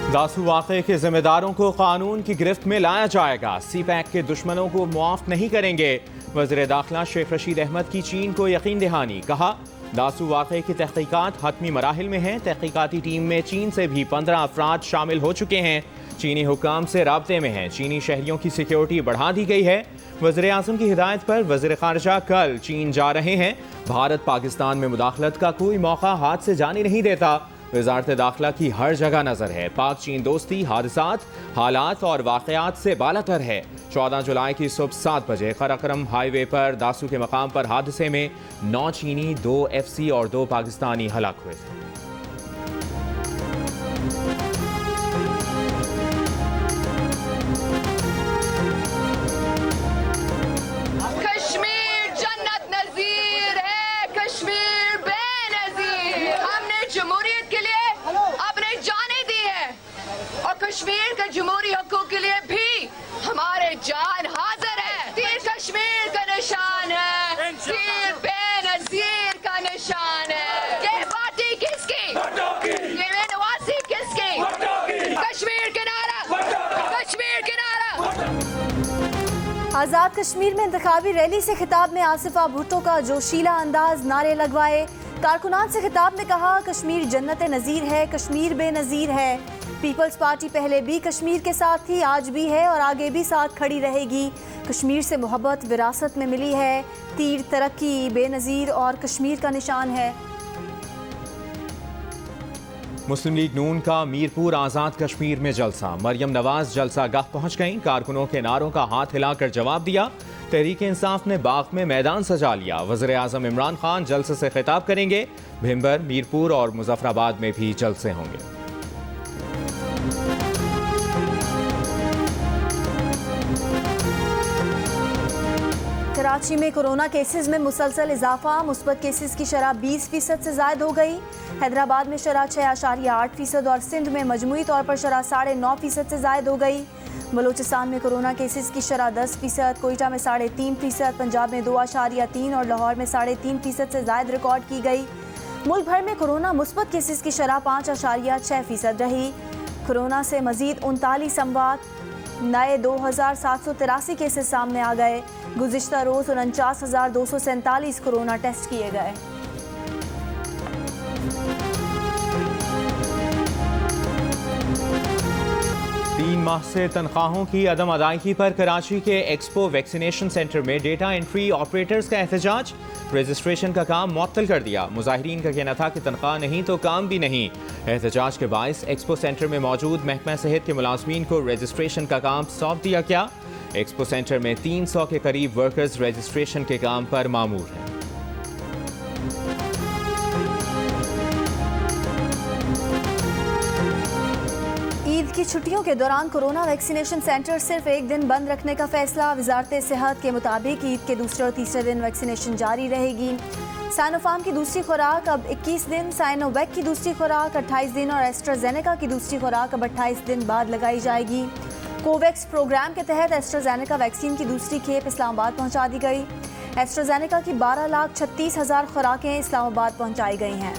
दासू वाक़े के जिम्मेदारों को कानून की गिरफ्त में लाया जाएगा। सी पैक के दुश्मनों को मुआफ़ नहीं करेंगे। वज़ीर दाखिला शेख रशीद अहमद की चीन को यकीन दहानी। कहा, दासू वाक़े की तहक़ीक़ात हतमी मराहिल में हैं। तहक़ीक़ाती टीम में चीन से भी 15 अफराद शामिल हो चुके हैं। चीनी हुक्काम से राब्ते में हैं। चीनी शहरियों की सिक्योरिटी बढ़ा दी गई है। वज़ीर आज़म की हिदायत पर वज़ीर ख़ारिजा कल चीन जा रहे हैं। भारत पाकिस्तान में मुदाखलत का कोई मौका हाथ से जाने नहीं देता। वज़ारत दाखिला की हर जगह नज़र है। पाक चीन दोस्ती हादसात, हालात और वाक़यात से बालातर है। 14 जुलाई की सुबह 7 बजे कराकरम हाईवे पर दासू के मकाम पर हादसे में 9 चीनी, 2 FC और 2 पाकिस्तानी हलाक हुए थे। कश्मीर के जमहूरी हकों के लिए भी हमारे जान हाजिर है। तीर कश्मीर का निशान है, तीर बेनज़ीर का निशान है। ये पार्टी किसकी? ये बेनवासी किसकी? कश्मीर किनारा, कश्मीर किनारा। आज़ाद कश्मीर में इंतखाबी रैली से खिताब में आसिफा भुट्टो का जोशीला अंदाज, नारे लगवाए। कारकुनान से खिताब में कहा, कश्मीर जन्नत नज़ीर है, कश्मीर बेनज़ीर है। पीपल्स पार्टी पहले भी कश्मीर के साथ थी, आज भी है और आगे भी साथ खड़ी रहेगी। कश्मीर से मोहब्बत विरासत में मिली है। तीर तरक्की, बेनज़ीर और कश्मीर का निशान है। मुस्लिम लीग नून का मीरपुर आज़ाद कश्मीर में जलसा। मरियम नवाज जलसा गाह पहुंच गईं। कारकुनों के नारों का हाथ हिलाकर जवाब दिया। तहरीक इंसाफ ने बाग में मैदान सजा लिया। वज़ीर आज़म इमरान खान जलसे से खिताब करेंगे। भिंबर, मीरपुर और मुजफ्फराबाद में भी जलसे होंगे। कराची में कोरोना केसेस में मुसलसल इजाफा। मुस्बत केसेस की शरह 20% से ज़ायद हो गई। हैदराबाद में शरह 6.8% और सिंध में मजमूई तौर पर शरह 9.5% से ज़ायद हो गई। बलूचिस्तान में कोरोना केसेस की शरह 10%, कोयटा में 3.5%, पंजाब में 2.3% और लाहौर में 3.5% से ज़ायद रिकॉर्ड की गई। मुल्क भर में कोरोना मुस्बत केसेस की शरह 5.6% रही। कोरोना से मजीद 39 अमवात, नए 2,783 केसेस सामने आ गए। गुज़िश्ता रोज़ 49,247 कोरोना टेस्ट किए गए। तीन माह से तनख्वाहों की अदम अदायगी पर कराची के एक्सपो वैक्सीनेशन सेंटर में डेटा एंट्री ऑपरेटर्स का एहतजाज। रजिस्ट्रेशन का काम मुअत्तल कर दिया। मुजाहिरीन का कहना था कि तनख्वाह नहीं तो काम भी नहीं। एहतजाज के बायस एक्सपो सेंटर में मौजूद महकमा सेहत के मुलाजमीन को रजिस्ट्रेशन का काम सौंप दिया गया। एक्सपो सेंटर में 300 के करीब वर्कर्स रजिस्ट्रेशन के काम पर मामूर हैं। ईद की छुट्टियों के दौरान कोरोना वैक्सीनेशन सेंटर सिर्फ एक दिन बंद रखने का फैसला। वजारत सेहत के मुताबिक ईद के दूसरे और तीसरे दिन वैक्सीनेशन जारी रहेगी। साइनोफार्म की दूसरी खुराक अब 21 दिन, साइनोवैक की दूसरी खुराक 28 दिन और एस्ट्राजेनेका की दूसरी खुराक अब 28 दिन बाद लगाई जाएगी। कोवैक्स प्रोग्राम के तहत एस्ट्राजेनेका वैक्सीन की दूसरी खेप इस्लामाबाद पहुंचा दी गई। एस्ट्राजेनेका की 12,36,000 खुराकें इस्लामाबाद पहुंचाई गई हैं।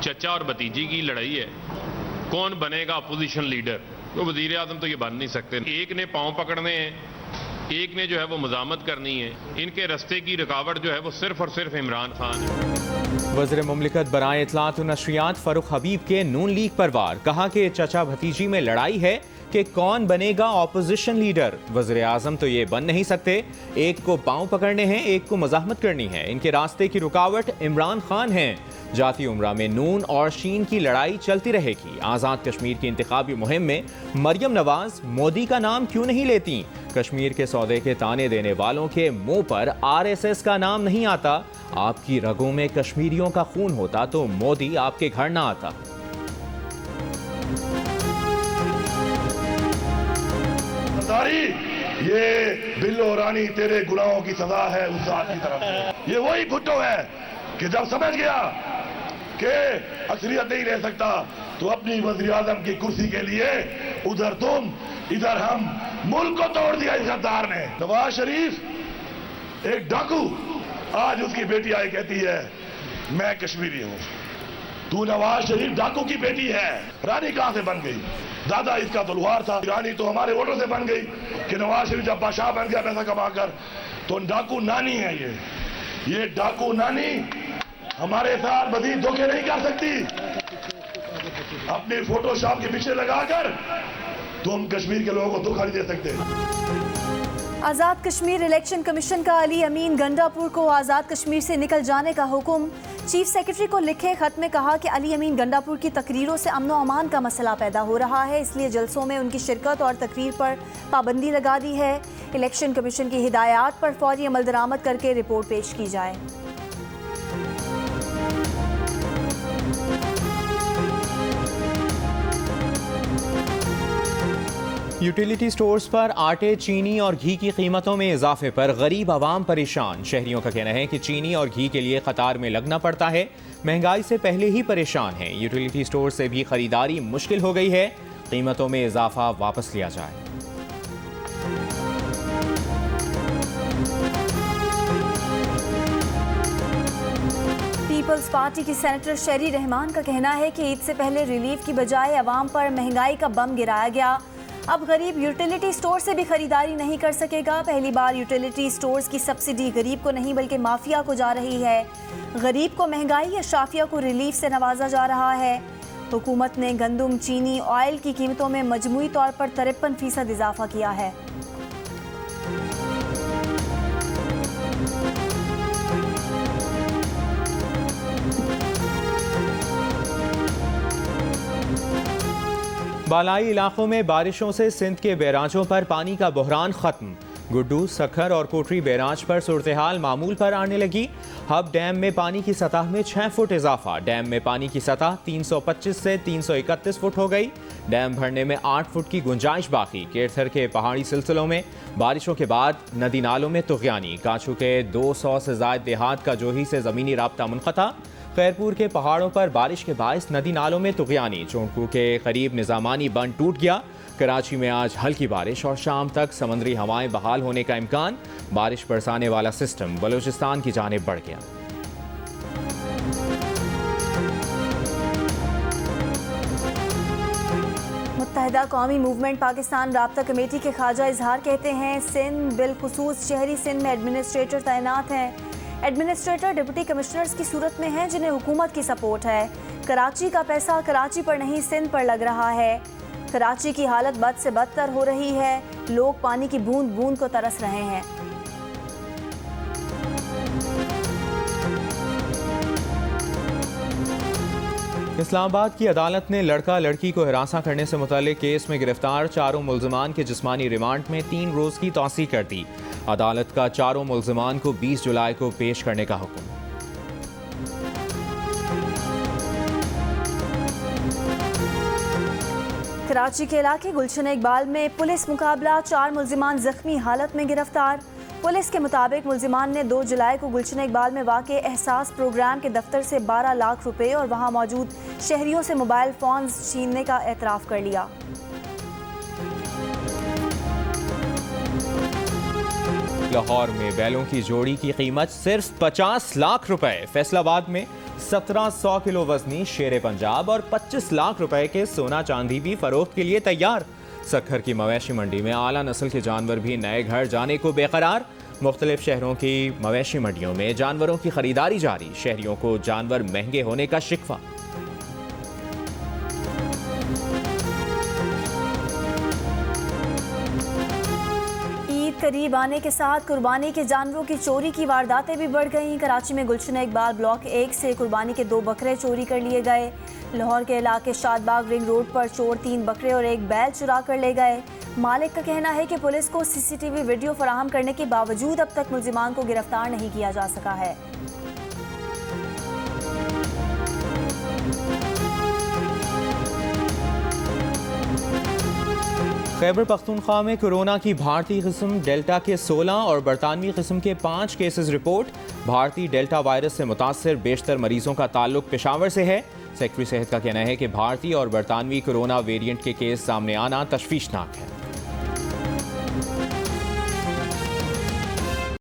चचा और भतीजी की लड़ाई है, कौन बनेगा अपोजिशन लीडर। तो वजीर आजम तो ये बन नहीं सकते। एक ने पांव पकड़ने हैं, एक ने जो है वो मजामत करनी है। इनके रास्ते की रुकावट जो है वो सिर्फ और सिर्फ इमरान खान है। वज़ीर मुमलिकत बराए इत्तलात व नशरियात फ़ारूक हबीब के नून लीग पर वार। कहा कि चचा भतीजी में लड़ाई है कि कौन बनेगा ऑपोजिशन लीडर। वज़ीर आज़म तो ये बन नहीं सकते। एक को पांव पकड़ने हैं, एक को मजाहमत करनी है। इनके रास्ते की रुकावट इमरान खान हैं। जाती उम्रा में नून और शीन की लड़ाई चलती रहेगी। आज़ाद कश्मीर की इंतखाबी मुहिम में मरियम नवाज मोदी का नाम क्यों नहीं लेती? कश्मीर के सौदे के ताने देने वालों के मुंह पर RSS का नाम नहीं आता। आपकी रगों में कश्मीरियों का खून होता तो मोदी आपके घर ना आता। ये बिल्लो रानी तेरे गुनाहों की सजा है उस जात की तरफ से। ये वही भुट्टो है कि जब समझ गया कि अक्सरियत नहीं रह सकता, तो अपनी वज़ीर आज़म की कुर्सी के लिए उधर तुम इधर हम, मुल्क को तोड़ दिया इस गद्दार ने। नवाज शरीफ एक डाकू, आज उसकी बेटी आई कहती है मैं कश्मीरी हूं। तू नवाज शरीफ डाकू की बेटी है। रानी कहां से बन गई? दादा इसका तलवार था। रानी तो हमारे वोटों से बन गई कि नवाज शरीफ जब बादशाह बन गया पैसा कमाकर, तो डाकू नानी है ये डाकू नानी हमारे साथ मजीद धोखे नहीं कर सकती। अपने फोटोशॉप के पीछे लगाकर तुम कश्मीर के लोगों को धोखा नहीं दे सकते। आज़ाद कश्मीर इलेक्शन कमीशन का अली अमीन गंडापुर को आज़ाद कश्मीर से निकल जाने का हुक्म। चीफ सेक्रेटरी को लिखे खत में कहा कि अली अमीन गंडापुर की तकरीरों से अमन व अमान का मसला पैदा हो रहा है, इसलिए जलसों में उनकी शिरकत और तकरीर पर पाबंदी लगा दी है। इलेक्शन कमीशन की हिदायत पर फौरी अमल दरामद करके रिपोर्ट पेश की जाए। यूटिलिटी स्टोर्स पर आटे, चीनी और घी की कीमतों में इजाफे पर गरीब आवाम परेशान। शहरियों का कहना है कि चीनी और घी के लिए कतार में लगना पड़ता है, महंगाई से पहले ही परेशान हैं। यूटिलिटी स्टोर से भी खरीदारी मुश्किल हो गई है, कीमतों में इजाफा वापस लिया जाए। पीपल्स पार्टी की सेनेटर शेरी रहमान का कहना है कि ईद से पहले रिलीफ की बजाय आवाम पर महंगाई का बम गिराया गया। अब गरीब यूटिलिटी स्टोर से भी खरीदारी नहीं कर सकेगा। पहली बार यूटिलिटी स्टोर्स की सब्सिडी गरीब को नहीं बल्कि माफिया को जा रही है। गरीब को महंगाई या शाफिया को रिलीफ से नवाजा जा रहा है। हुकूमत ने गंदम, चीनी, ऑयल की कीमतों में मजमूई तौर पर 53% इजाफा किया है। बालाई इलाकों में बारिशों से सिंध के बैराजों पर पानी का बहरान खत्म। गुड्डू, सखर और कोटरी बैराज पर सूरत-ए-हाल मामूल पर आने लगी। हब डैम में पानी की सतह में 6 फुट इजाफा। डैम में पानी की सतह 325 से 331 फुट हो गई। डैम भरने में 8 फुट की गुंजाइश बाकी। केरथर के पहाड़ी सिलसिलों में बारिशों के बाद नदी नालों में तुग़यानी। कांचू के 200 से ज़ायद देहात का जोही से ज़मीनी राब्ता मुनक़ता। खैरपुर के पहाड़ों पर बारिश के बायस नदी नालों में तुग़यानी। चोंटकू के करीब निज़ामानी बंद टूट गया। कराची में आज हल्की बारिश और शाम तक समंदरी हवाएं बहाल होने का इम्कान। बारिश बरसाने वाला सिस्टम बलूचिस्तान की जानिब बढ़ गया। मुत्तहिदा कौमी मूवमेंट पाकिस्तान राब्ता कमेटी के ख्वाजा इजहार कहते हैं सिंध बिलखुसूस शहरी सिंध में एडमिनिस्ट्रेटर तैनात हैं। एडमिनिस्ट्रेटर डिप्टी कमिश्नर्स की सूरत में हैं जिन्हें हुकूमत की सपोर्ट है। कराची का पैसा कराची पर नहीं सिंध पर लग रहा है। कराची की हालत बद से बदतर हो रही है। लोग पानी की बूंद बूंद को तरस रहे हैं। इस्लामाबाद की अदालत ने लड़का लड़की को हिरासा करने से मुताल्लिक केस में गिरफ्तार चारों मुल्ज़िमान के जिस्मानी रिमांड में 3 रोज़ की तौसीह कर दी। अदालत का चारों मुल्ज़िमान को 20 जुलाई को पेश करने का हुक्म। कराची के इलाके गुलशन इकबाल में पुलिस मुकाबला, 4 मुल्ज़िमान जख्मी हालत में गिरफ्तार। पुलिस के मुताबिक मुल्ज़िमान ने 2 जुलाई को गुलशन इकबाल में वाक़े एहसास प्रोग्राम के दफ्तर से 12 लाख रुपए और वहां मौजूद शहरियों से मोबाइल फ़ोन छीनने का एतराफ़ कर लिया। लाहौर में बैलों की जोड़ी की कीमत सिर्फ 50 लाख रुपए। फैसलाबाद में 1700 किलो वजनी शेर पंजाब और 25 लाख रुपए के सोना चांदी भी फरोख्त के लिए तैयार। सखर की मवेशी मंडी में आला नस्ल के जानवर भी नए घर जाने को बेकरार। मुख्तलिफ शहरों की मवेशी मंडियों में जानवरों की खरीदारी जारी। शहरियों को जानवर महंगे होने का शिकवा। ईद करीब आने के साथ कुर्बानी के जानवरों की चोरी की वारदातें भी बढ़ गईं। कराची में गुलशन इकबाल ब्लॉक 1 से कुर्बानी के 2 बकरे चोरी कर लिए गए। लाहौर के इलाके शादबाग रिंग रोड पर चोर 3 बकरे और 1 बैल चुरा कर ले गए। मालिक का कहना है कि पुलिस को सीसीटीवी वीडियो फराहम करने के बावजूद अब तक मुल्जिमान को गिरफ्तार नहीं किया जा सका है। खैबर पख्तूनख्वा में कोरोना की भारतीय किस्म डेल्टा के 16 और बरतानवी किस्म के 5 केसेस रिपोर्ट। भारतीय डेल्टा वायरस से मुतासर बेशतर मरीजों का ताल्लुक पेशावर से है। सेक्रेटरी सेहत का कहना है कि भारतीय और बरतानवी कोरोना वेरिएंट के केस सामने आना तशवीशनाक है।